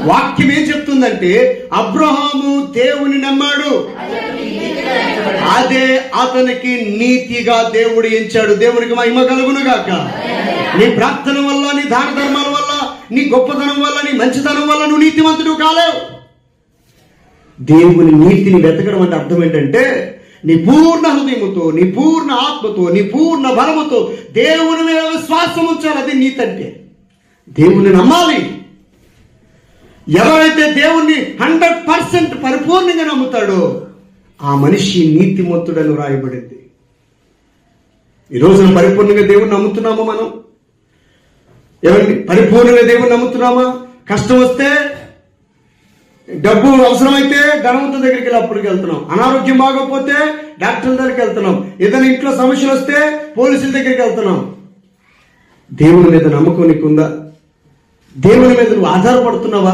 వాక్యం ఏం చెప్తుందంటే అబ్రహాము దేవుని నమ్మాడు, అదే అతనికి నీతిగా దేవుడు ఎంచాడు. దేవునికి మహిమ కలుగును గాక. నీ ప్రార్థన వల్ల, నీ దాన ధర్మాల వల్ల, నీ గొప్పతనం వల్ల, నీ మంచితనం వల్ల నువ్వు నీతిమంతుడు కాలేవు. దేవుని నీతిని వెతకడం అంటే అర్థం ఏంటంటే నీ పూర్ణ హృదయముతో, నీ పూర్ణ ఆత్మతో, నీ పూర్ణ బలముతో దేవుని మీద విశ్వాసం ఉంచాలి. అది నీతి అంటే. దేవుని నమ్మాలి. ఎవరైతే దేవుణ్ణి 100% పరిపూర్ణంగా నమ్ముతాడో ఆ మనిషి నీతిమంతుడని రాయబడింది. ఈ రోజున పరిపూర్ణంగా దేవుణ్ణి నమ్ముతున్నామా? మనం ఎవరిని పరిపూర్ణంగా దేవుణ్ణి నమ్ముతున్నామా? కష్టం వస్తే, డబ్బు అవసరమైతే ధనవంతుల దగ్గరికి వెళ్ళి అప్పటికి వెళ్తున్నాం. అనారోగ్యం బాగోకపోతే డాక్టర్ల దగ్గరికి వెళ్తున్నాం. ఏదైనా ఇంట్లో సమస్యలు వస్తే పోలీసుల దగ్గరికి వెళ్తున్నాం. దేవుని మీద నమ్మకం నీకుందా? దేవుని మీద నువ్వు ఆధారపడుతున్నావా?